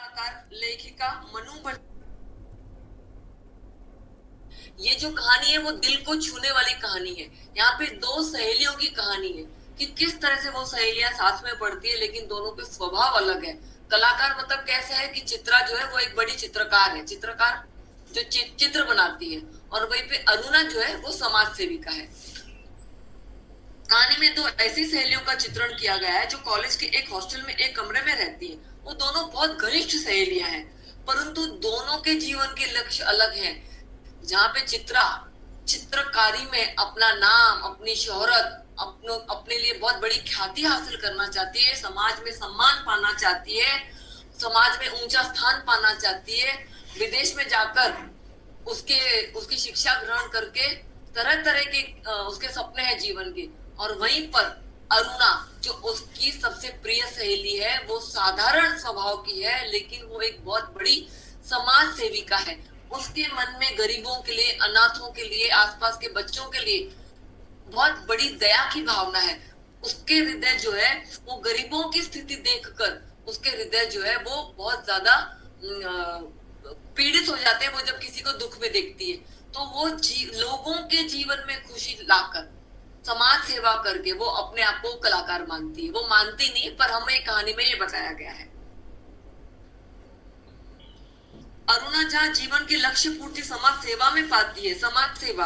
कलाकार लेखिका मनु भट्ट। ये जो कहानी है वो दिल को छूने वाली कहानी है। यहाँ पे दो सहेलियों की कहानी है कि किस तरह से वो सहेलियां साथ में पढ़ती है, लेकिन दोनों के स्वभाव अलग है। कलाकार मतलब कैसे है कि चित्रा जो है वो एक बड़ी चित्रकार है, चित्रकार जो चित्र बनाती है, और वहीं पे अरुणा जो है वो समाज सेविका है। कहानी में दो ऐसी सहेलियों का चित्रण किया गया है जो कॉलेज के एक हॉस्टल में एक कमरे में रहती है। वो दोनों बहुत घनिष्ठ सहेलियां हैं, परंतु दोनों के जीवन के लक्ष्य अलग हैं। जहाँ पे चित्रा चित्रकारी में अपना नाम, अपनी शोहरत, अपने लिए बहुत बड़ी ख्याति हासिल करना चाहती है, समाज में सम्मान पाना चाहती है, समाज में ऊंचा स्थान पाना चाहती है, विदेश में जाकर उसकी शिक्षा ग्रहण करके तरह तरह के उसके सपने हैं जीवन के। और वहीं पर अरुणा जो उसकी सबसे प्रिय सहेली है, वो साधारण स्वभाव की है, लेकिन वो एक बहुत बड़ी समाज सेविका है। उसके मन में गरीबों के लिए, अनाथों के लिए, आसपास के बच्चों के लिए बहुत बड़ी दया की भावना है। उसके हृदय जो है वो गरीबों की स्थिति देखकर उसके हृदय जो है वो बहुत ज्यादा पीड़ित हो जाते हैं। वो जब किसी को दुख में देखती है तो वो लोगों के जीवन में खुशी लाकर, समाज सेवा करके वो अपने आप को कलाकार मानती है। वो मानती नहीं, पर हमें कहानी में ये बताया गया है। अरुणा जहाँ जीवन के लक्ष्य पूर्ति समाज सेवा में पाती है, समाज सेवा,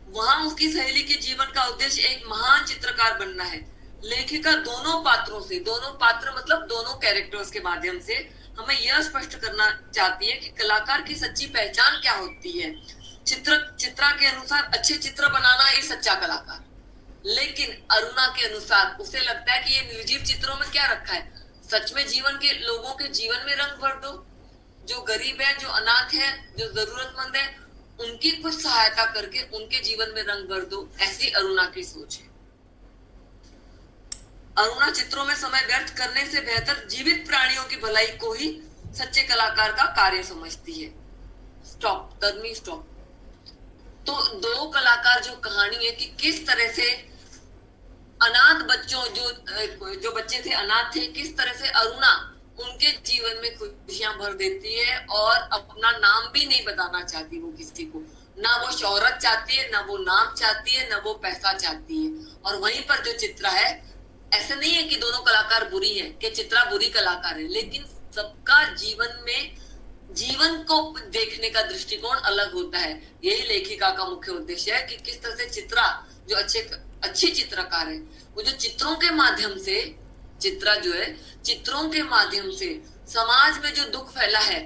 वहां उसकी सहेली के जीवन का उद्देश्य एक महान चित्रकार बनना है। लेखिका दोनों पात्रों से, दोनों पात्र मतलब दोनों कैरेक्टर्स के माध्यम से हमें यह स्पष्ट करना चाहती है कि कलाकार की सच्ची पहचान क्या होती है। चित्रा के अनुसार अच्छे चित्र बनाना ये सच्चा कलाकार, लेकिन अरुणा के अनुसार उसे लगता है कि ये निर्जीव चित्रों में क्या रखा है। सच में जीवन के लोगों के जीवन में रंग भर दो, जो गरीब है, जो अनाथ है, जो जरूरतमंद है, उनकी कुछ सहायता करके उनके जीवन में रंग भर दो, ऐसी अरुणा की सोच है। अरुणा चित्रों में समय व्यर्थ करने से बेहतर जीवित प्राणियों की भलाई को ही सच्चे कलाकार का कार्य समझती है। Stop Tanvi, stop. तो दो कलाकार जो कहानी है कि किस तरह से अनाथ बच्चों, जो बच्चे थे अनाथ थे, किस तरह से अरुणा उनके जीवन में खुशियां भर देती है और अपना नाम भी नहीं बताना चाहती वो किसी को। ना वो शोहरत चाहती है, ना वो नाम चाहती है, ना वो पैसा चाहती है। और वहीं पर जो चित्रा है, ऐसा नहीं है कि दोनों कलाकार बुरी है, कि चित्रा बुरी कलाकार है, लेकिन सबका जीवन में जीवन को देखने का दृष्टिकोण अलग होता है। यही लेखिका का मुख्य उद्देश्य है कि किस तरह से चित्रा जो अच्छी चित्रकार है, वो जो चित्रों के माध्यम से, चित्रा जो है चित्रों के माध्यम से समाज में जो दुख फैला है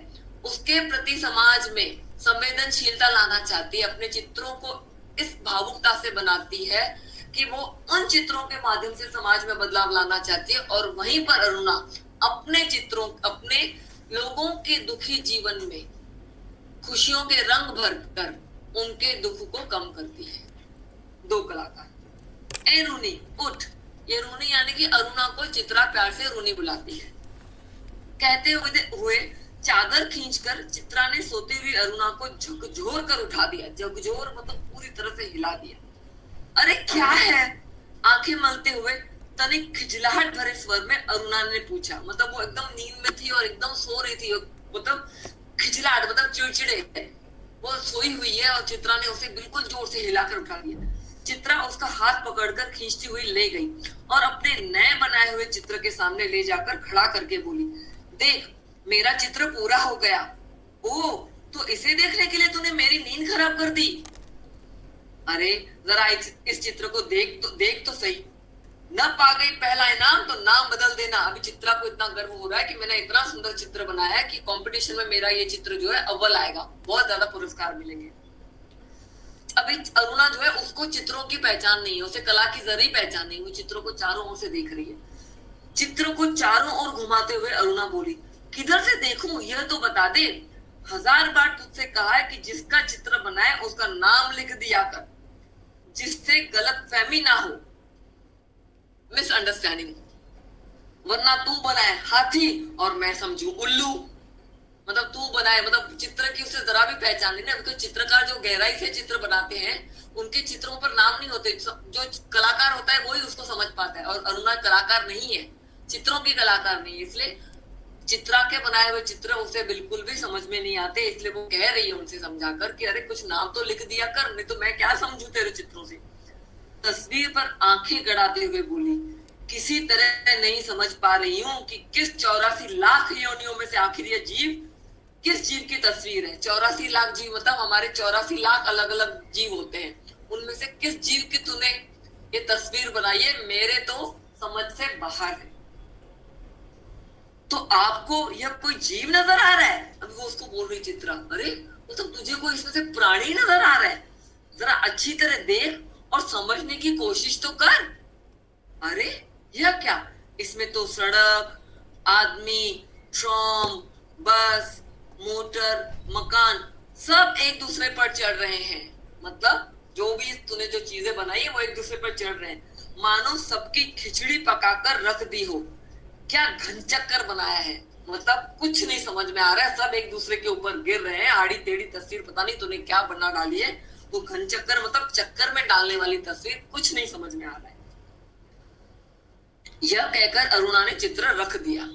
उसके प्रति समाज में संवेदनशीलता लाना चाहती है। अपने चित्रों को इस भावुकता से बनाती है कि वो उन चित्रों के माध्यम से समाज में बदलाव लाना चाहती है। और वहीं पर अरुणा अपने चित्रों, अपने लोगों के दुखी जीवन में खुशियों के रंग भरकर उनके दुख को कम करती है। दो कलाकार। ए रूनी उठ। ये रूनी यानी कि अरुणा को चित्रा प्यार से रूनी बुलाती है। कहते हुए चादर खींचकर चित्रा ने सोती हुई अरुणा को झकझोर कर उठा दिया। झकझोर मतलब पूरी तरह से हिला दिया। अरे क्या है? आंखें मलते हुए तनिक खिजलाहट भरे स्वर में अरुणा ने पूछा। मतलब वो एकदम नींद में थी और एकदम सो रही थी, मतलब खिजलाहट मतलब चिड़चिड़े, वो सोई हुई है और चित्रा ने उसे बिल्कुल जोर से हिलाकर उठा दिया। चित्रा उसका हाथ पकड़कर खींचती हुई ले गई और अपने नए बनाए हुए चित्र के सामने ले जाकर खड़ा करके बोली, देख मेरा चित्र पूरा हो गया। ओ, तो इसे देखने के लिए तूने मेरी नींद खराब कर दी? अरे जरा इस चित्र को देख तो सही। न पा गई पहला इनाम तो नाम बदल देना। अभी चित्रा को इतना गर्व हो रहा है कि मैंने इतना सुंदर चित्र बनाया है कि कंपटीशन में मेरा ये चित्र जो है अव्वल आएगा, बहुत ज्यादा पुरस्कार मिलेंगे। अभी अरुणा जो है उसको चित्रों की पहचान नहीं है, उसे कला की जरी पहचान नहीं, वो चित्रों को चारों ओर से देख रही है। चित्र को चारों ओर घुमाते हुए अरुणा बोली, किधर से देखूं यह तो बता दे। 1000 बार तुझसे कहा है कि जिसका चित्र बनाए उसका नाम लिख दिया कर, जिससे गलतफहमी ना हो, मिसअंडरस्टैंडिंग, वरना तू बनाए हाथी और मैं समझू उल्लू। मतलब तू बनाए, मतलब चित्र की उसे जरा भी पहचान नहीं ना, क्योंकि चित्रकार जो गहराई से चित्र बनाते हैं उनके चित्रों पर नाम नहीं होते। जो कलाकार होता है वही उसको समझ पाता है, और अरुणा कलाकार नहीं है, चित्रों की कलाकार नहीं है, इसलिए चित्रा के बनाए हुए चित्र उसे बिल्कुल भी समझ में नहीं आते, इसलिए वो कह रही है उनसे समझाकर कि अरे कुछ नाम तो लिख दिया कर, नहीं तो मैं क्या समझू तेरे चित्रों से। तस्वीर पर आंखें गड़ाते हुए बोली, किसी तरह नहीं समझ पा रही हूँ कि किस 84 लाख योनियों में से आखिर ये जीव किस जीव की तस्वीर है। 84 लाख जीव मतलब हमारे 84 लाख अलग अलग जीव होते हैं, उनमें से किस जीव की तूने ये तस्वीर बनाई है, मेरे तो समझ से बाहर है। तो आपको यह कोई जीव नजर आ रहा है? अभी वो उसको बोल रही चित्रा, अरे मतलब तुझे कोई इसमें से प्राणी नजर आ रहा है, जरा अच्छी तरह देख और समझने की कोशिश तो कर। अरे यह क्या, इसमें तो सड़क, आदमी, ट्राम, बस, मोटर, मकान सब एक दूसरे पर चढ़ रहे हैं। मतलब जो भी तूने जो चीजें बनाई है वो एक दूसरे पर चढ़ रहे हैं, मानो सबकी खिचड़ी पकाकर रख दी हो। क्या घनचक्कर बनाया है, मतलब कुछ नहीं समझ में आ रहा है, सब एक दूसरे के ऊपर गिर रहे हैं। आड़ी टेढ़ी तस्वीर, पता नहीं तूने क्या बना डाली है। वो घनचक्कर मतलब चक्कर में डालने वाली तस्वीर, कुछ नहीं समझ में आ रहा है। यह कहकर अरुणा ने चित्र रख दिया।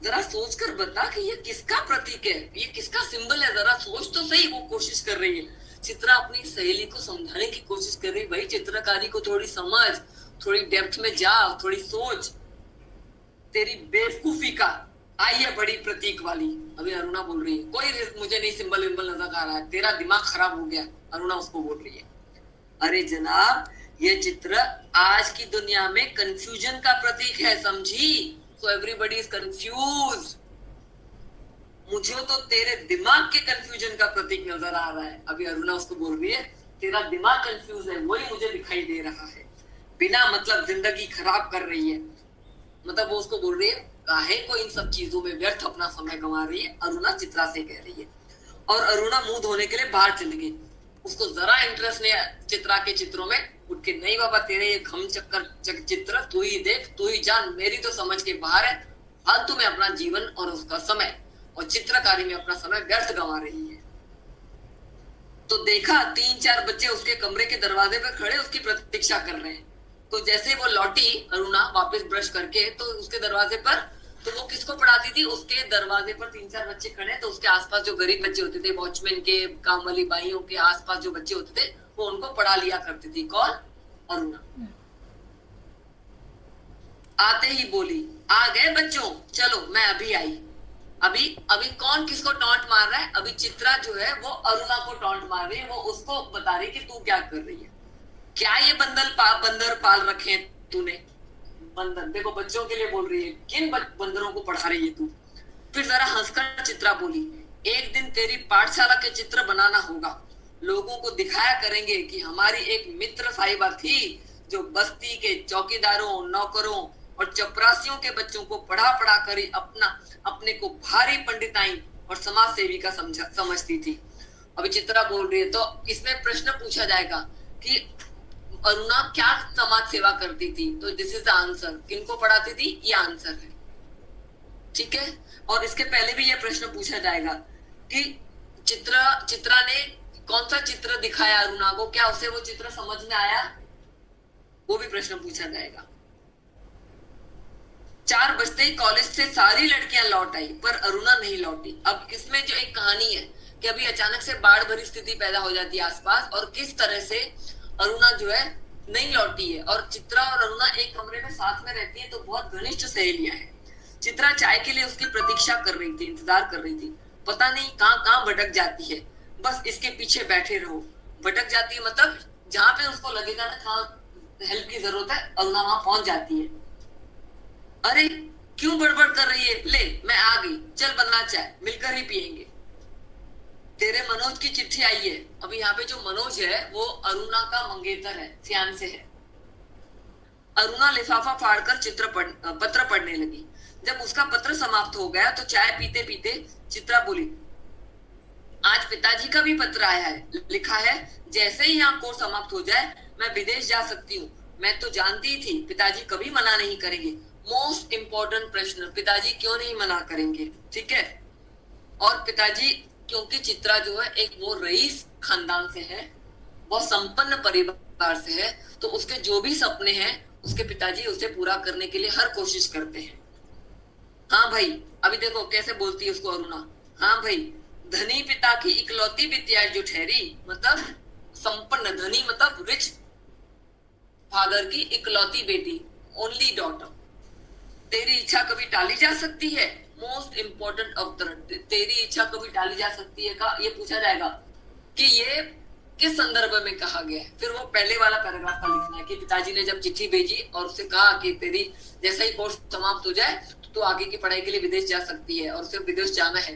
जरा सोचकर बता कि ये किसका प्रतीक है, ये किसका सिंबल है, जरा सोच तो सही। वो कोशिश कर रही है चित्रा, अपनी सहेली को समझाने की कोशिश कर रही है, भाई चित्रकारी को थोड़ी समझ, थोड़ी डेप्थ में जा, थोड़ी सोच। तेरी बेवकूफी का आई है बड़ी प्रतीक वाली। अभी अरुणा बोल रही है, कोई मुझे नहीं सिंबल विंबल नजर आ रहा है, तेरा दिमाग खराब हो गया। अरुणा उसको बोल रही है, अरे जनाब ये चित्र आज की दुनिया में कंफ्यूजन का प्रतीक है, समझी? So everybody is confuse. मुझे तो तेरे दिमाग के कंफ्यूजन का प्रतीक नजर आ रहा है। अभी अरुणा उसको बोल रही है, तेरा दिमाग कंफ्यूज है, वही मुझे दिखाई दे रहा है, बिना मतलब जिंदगी खराब कर रही है। मतलब वो उसको बोल रही है, काहे को इन सब चीजों में व्यर्थ अपना समय गंवा रही है, अरुणा चित्रा से कह रही है। और अरुणा मुंह धोने के लिए बाहर चली गई। उसको जरा इंटरेस्ट नहीं चित्रा के चित्रों में। उठ के, नहीं बाबा तेरे ये घम चक्कर चित्र तू ही देख, तू ही जान, मेरी तो समझ के बाहर है। फालतू में अपना जीवन और उसका समय और चित्रकारी में अपना समय व्यर्थ गंवा रही है। तो देखा 3-4 बच्चे उसके कमरे के दरवाजे पर खड़े उसकी प्रतीक्षा कर रहे हैं। तो जैसे वो लौटी अरुणा वापस ब्रश करके, तो उसके दरवाजे पर, तो वो किसको पढ़ाती थी, उसके दरवाजे पर 3-4 बच्चे खड़े, तो उसके आसपास जो गरीब बच्चे होते थे, वॉचमैन के, काम वाली बाइयों के आसपास जो बच्चे होते थे, वो उनको पढ़ा लिया करती थी। कौन? अरुणा। आते ही बोली, आ गए बच्चों, चलो मैं अभी आई। अभी अभी कौन किसको टॉन्ट मार रहा है? अभी चित्रा जो है वो अरुणा को टॉन्ट मार रही है, वो उसको बता रही कि तू क्या कर रही है, क्या ये बंदर पाल रखे हैं तूने? बंदर, देखो बच्चों के लिए बोल रही है, किन बंदरों को पढ़ा रही है तू? फिर जरा हंसकर चित्रा बोली, एक दिन तेरी पाठशाला के चित्र बनाना होगा, लोगों को दिखाया करेंगे कि हमारी एक मित्र साहिबा थी जो बस्ती के चौकीदारों, नौकरों और चपरासियों के बच्चों को पढ़ा पढ़ा कर अपने को भारी पंडिताई और समाज सेवी का समझती थी। अभी चित्रा बोल रही है, तो इसमें प्रश्न पूछा जाएगा कि अरुणा क्या समाज सेवा करती थी, तो दिस इज द आंसर। किनको पढ़ाती थी, ये आंसर है, ठीक है। और इसके पहले भी ये प्रश्न पूछा जाएगा कि चित्रा ने कौन सा चित्र दिखाया अरुणा को, क्या उसे वो चित्र समझ में आया, वो भी प्रश्न पूछा जाएगा। 4 बजते ही कॉलेज से सारी लड़कियां लौट आई, पर अरुणा नहीं लौटी। अब इसमें जो एक कहानी है कि अभी अचानक से बाढ़ भरी स्थिति पैदा हो जाती है आसपास, और किस तरह से अरुणा जो है नहीं लौटी है। और चित्रा और अरुणा एक कमरे में साथ में रहती है, तो बहुत घनिष्ठ सहेलियां हैं। चित्रा चाय के लिए उसकी प्रतीक्षा कर रही थी, इंतजार कर रही थी। पता नहीं कहाँ भटक जाती है, बस इसके पीछे बैठे रहो। भटक जाती है मतलब जहां पे उसको लगेगा ना कहाँ हेल्प की जरूरत है, अरुणा वहां पहुंच जाती है। अरे क्यों बड़बड़ कर रही है, ले मैं आ गई, चल बना चाय, मिलकर ही पियेंगे। तेरे मनोज की चिट्ठी आई है। अभी यहाँ पे जो मनोज है वो अरुणा का मंगेतर है, सियान से है। अरुणा लिफाफा फाड़कर पत्र पढ़ने लगी। जब उसका पत्र समाप्त हो गया तो चाय पीते पीते चित्रा बोली, आज पिताजी का भी पत्र आया है, लिखा है जैसे ही यहाँ कोर्स समाप्त हो जाए मैं विदेश जा सकती हूँ। मैं तो जानती थी पिताजी कभी मना नहीं करेंगे। मोस्ट इम्पोर्टेंट प्रश्न, पिताजी क्यों नहीं मना करेंगे, ठीक है। और पिताजी, क्योंकि चित्रा जो है एक वो रईस खानदान से है, बहुत संपन्न परिवार से है, तो उसके जो भी सपने हैं उसके पिताजी उसे पूरा करने के लिए हर कोशिश करते हैं। हाँ भाई, अभी देखो कैसे बोलती है उसको अरुणा। हाँ भाई, धनी पिता की इकलौती बिटिया जो ठहरी, मतलब संपन्न, धनी मतलब रिच फादर की इकलौती बेटी, ओनली डॉटर। तेरी इच्छा कभी टाली जा सकती है? मोस्ट इंपॉर्टेंट अवतरण, तेरी इच्छा कभी टाली जा सकती है का ये पूछा जाएगा कि ये किस संदर्भ में कहा गया है। फिर वो पहले वाला पैराग्राफ का लिखना है कि पिताजी ने जब चिट्ठी भेजी और उससे कहा कि तेरी जैसा ही कोर्स समाप्त हो जाए तो तू आगे की पढ़ाई के लिए विदेश जा सकती है और सिर्फ विदेश जाना है।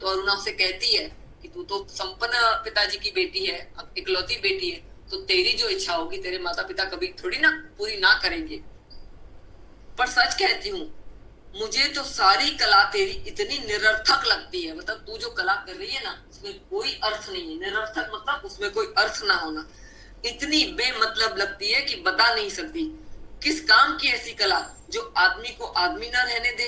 तो अरुणा उसे कहती है कि तू तो संपन्न पिताजी की बेटी है, इकलौती बेटी है, तो तेरी जो इच्छा होगी तेरे माता पिता कभी थोड़ी ना पूरी ना करेंगे। पर सच कहती हूँ, मुझे तो सारी कला तेरी इतनी निरर्थक लगती है। मतलब तू जो कला कर रही है ना, उसमें कोई अर्थ नहीं है। निरर्थक मतलब उसमें कोई अर्थ ना होना। इतनी बेमतलब लगती है कि बता नहीं सकती। किस काम की ऐसी कला जो आदमी को आदमी ना रहने दे?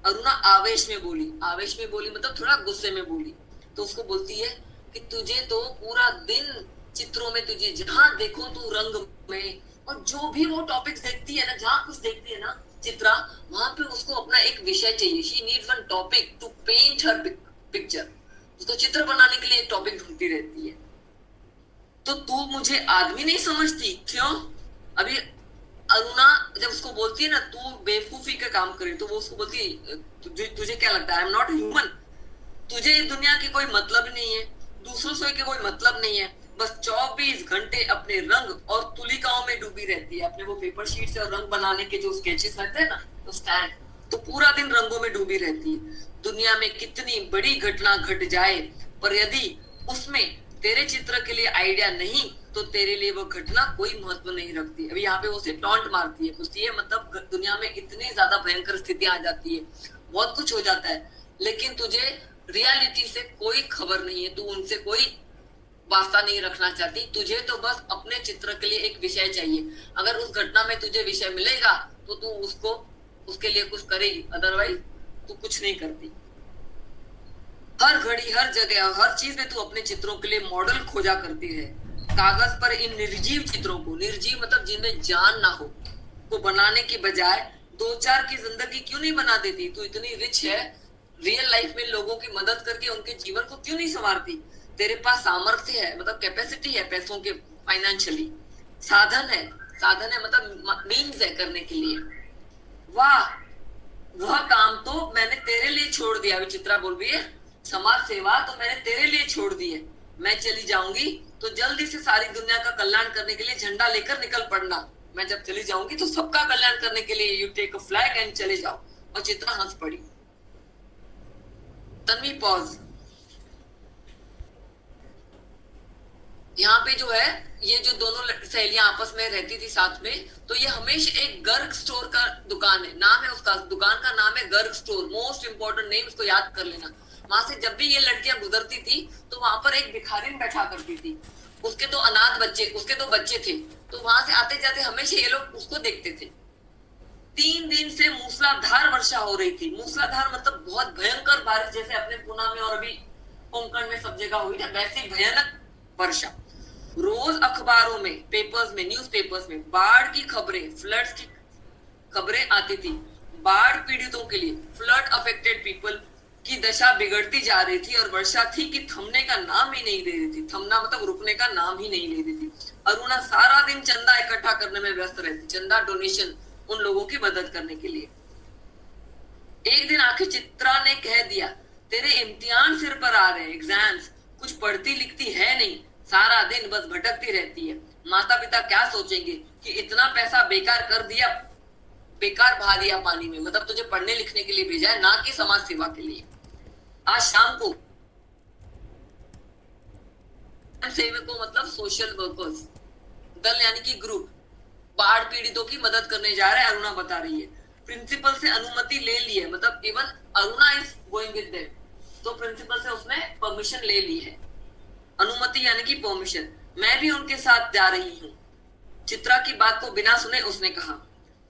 अरुणा आवेश में बोली। आवेश में बोली मतलब थोड़ा गुस्से में बोली। तो उसको बोलती है कि तुझे तो पूरा दिन चित्रों में, तुझे जहां देखो तू रंग में, और जो भी वो टॉपिक्स देखती है ना, जहां कुछ देखती है ना चित्रा, वहां पे उसको अपना एक विषय चाहिए। She needs one topic to paint her picture. उसको चित्र बनाने के लिए एक टॉपिक ढूंढती रहती है। तो तू मुझे आदमी नहीं समझती क्यों? अभी अरुणा जब उसको बोलती है ना तू बेवकूफी का काम करे, तो वो उसको बोलती है तुझे क्या लगता है आई एम नॉट ह्यूमन? तुझे इस दुनिया की कोई मतलब नहीं है, दूसरों से के कोई मतलब नहीं है, बस 24 घंटे अपने रंग और तुलिकाओं में डूबी रहती है। अपने वो पेपर शीट से और रंग बनाने के जो स्केचेस रहते हैं ना, तो स्टैंड, तो पूरा दिन रंगों में डूबी रहती है। दुनिया में कितनी बड़ी घटना घट जाए, पर यदि उसमें तेरे चित्र के लिए आइडिया नहीं तो तेरे लिए वो घटना कोई महत्व नहीं रखती। अभी यहाँ पे वो उसे टॉन्ट मारती है, पूछती है मतलब दुनिया में इतनी ज्यादा भयंकर स्थितियां आ जाती है, बहुत कुछ हो जाता है, लेकिन तुझे रियलिटी से कोई खबर नहीं है, तू उनसे कोई वास्ता नहीं रखना चाहती। तुझे तो बस अपने चित्र के लिए एक विषय चाहिए। अगर उस घटना में तुझे विषय मिलेगा तो तू उसको उसके लिए कुछ करेगी, अदरवाइज तू कुछ नहीं करती। हर घड़ी, हर जगह, हर चीज में तू अपने चित्रों के लिए मॉडल खोजा करती है। कागज पर इन निर्जीव चित्रों को, निर्जीव मतलब जिनमें जान ना हो, को बनाने के बजाय दो चार की जिंदगी क्यों नहीं बना देती? तू इतनी रिच है, रियल लाइफ में लोगों की मदद करके उनके जीवन को क्यों नहीं संवारती? तेरे पास सामर्थ्य है, मतलब कैपेसिटी है पैसों के, फाइनेंशियली साधन है मतलब मीन्स है करने के लिए। वाह, वह काम तो मैंने तेरे लिए छोड़ दिया। विचित्रा बोल रही है, समाज सेवा तो मैंने तेरे लिए छोड़ दी है। मैं चली जाऊंगी तो जल्दी से सारी दुनिया का कल्याण करने के लिए झंडा लेकर निकल पड़ना। मैं जब चली जाऊंगी तो सबका कल्याण करने के लिए you take a flag and चले जाओ। और चित्रा हंस पड़ी। तन्वी पॉज। यहाँ पे जो है, ये जो दोनों सहेलियां आपस में रहती थी साथ में, तो ये हमेशा एक गर्ग स्टोर का दुकान है, नाम है उसका, दुकान का नाम है Garg store. Most important name, इसको याद कर लेना। वहां से जब भी ये लड़कियां गुजरती थी तो वहां पर एक भिखारिन बैठा करती थी, उसके दो अनाथ बच्चे, उसके दो बच्चे थे, तो वहां से आते जाते हमेशा ये लोग उसको देखते थे। 3 दिन से मूसलाधार वर्षा हो रही थी। मूसलाधार मतलब बहुत भयंकर बारिश, जैसे अपने पुणे में और अभी कोंकण में सब जगह हुई थी, वैसी भयानक वर्षा। रोज अखबारों में, पेपर्स में, न्यूज़पेपर्स में बाढ़ की खबरें, फ्लड्स की खबरें आती थी। बाढ़ पीड़ितों के लिए, फ्लड अफेक्टेड पीपल की दशा बिगड़ती जा रही थी और वर्षा थी कि थमने का नाम ही नहीं ले रही थी। थमना मतलब रुकने का नाम ही नहीं ले रही थी। अरुणा सारा दिन चंदा इकट्ठा करने में व्यस्त रहती, चंदा डोनेशन, उन लोगों की मदद करने के लिए। एक दिन आखिर चित्रा ने कह दिया, तेरे इम्तिहान सिर पर आ रहे, एग्जाम्स, कुछ पढ़ती लिखती है नहीं, सारा दिन बस भटकती रहती है। माता पिता क्या सोचेंगे कि इतना पैसा बेकार कर दिया, बेकार बहा दिया पानी में। मतलब तुझे पढ़ने लिखने के लिए भेजा है, ना कि समाज सेवा के लिए। आज शाम को सेवकों मतलब सोशल वर्कर्स दल यानी कि ग्रुप बाढ़ पीड़ितों की मदद करने जा रहे हैं, अरुणा बता रही है। प्रिंसिपल से अनुमति ले ली है, मतलब even Aruna is going with them, तो प्रिंसिपल से उसने परमिशन ले ली है। अनुमति यानी कि परमिशन। मैं भी उनके साथ जा रही हूँ। चित्रा की बात को बिना सुने उसने कहा।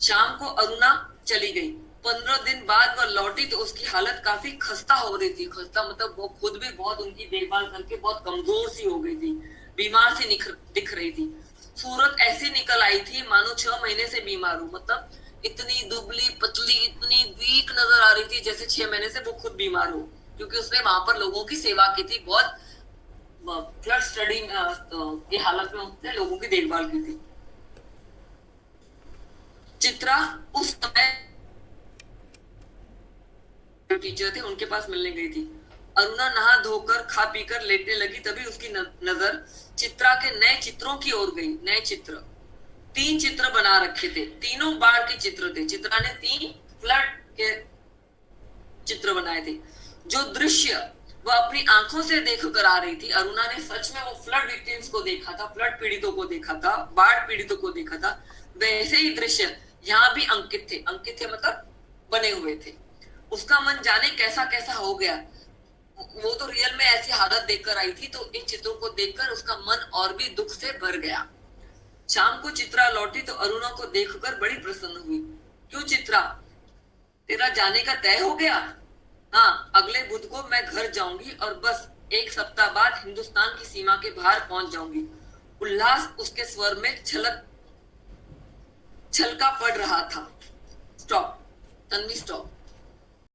शाम को अरुणा चली गई। 15 दिन बाद वह लौटी तो उसकी हालत काफी खस्ता हो रही थी। खस्ता मतलब वो खुद भी बहुत उनकी देखभाल करके बहुत कमजोर सी हो गई थी, बीमार सी दिख रही थी। सूरत ऐसी निकल आई थी मानो 6 महीने से बीमार हूँ। मतलब इतनी दुबली पतली, इतनी वीक नजर आ रही थी जैसे 6 महीने से वो खुद बीमार हो, क्योंकि उसने वहां पर लोगों की सेवा की थी, बहुत फ्लड स्टडी की हालत में उसने लोगों की देखभाल की थी। चित्रा उस समय टीचर थे उनके पास मिलने गई थी। अरुणा नहा धोकर खा पीकर लेटने लगी, तभी उसकी नजर चित्रा के नए चित्रों की ओर गई। नए चित्र, 3 चित्र बना रखे थे, तीनों बाढ़ के चित्र थे। चित्रा ने 3 फ्लड के चित्र बनाए थे। जो दृश्य वह अपनी आंखों से देख कर आ रही थी, अरुणा ने सच में वो फ्लड विक्टिम्स को देखा था, फ्लड पीड़ितों को देखा था, बाढ़ पीड़ितों को देखा था। वैसे ही दृश्य यहाँ भी अंकित थे। अंकित थे मतलब बने हुए थे। उसका मन जाने कैसा कैसा हो गया। वो तो रियल में ऐसी हालत देखकर आई थी, तो इन चित्रों को देखकर उसका मन और भी दुख से भर गया। शाम को चित्रा लौटी तो अरुणा को देखकर बड़ी प्रसन्न हुई। क्यों चित्रा, तेरा जाने का तय हो गया? हाँ, अगले बुध को मैं घर जाऊंगी और बस 1 सप्ताह बाद हिंदुस्तान की सीमा के बाहर पहुंच जाऊंगी। उल्लास उसके स्वर में छलका पड़ रहा था। Stop, Tanvi stop.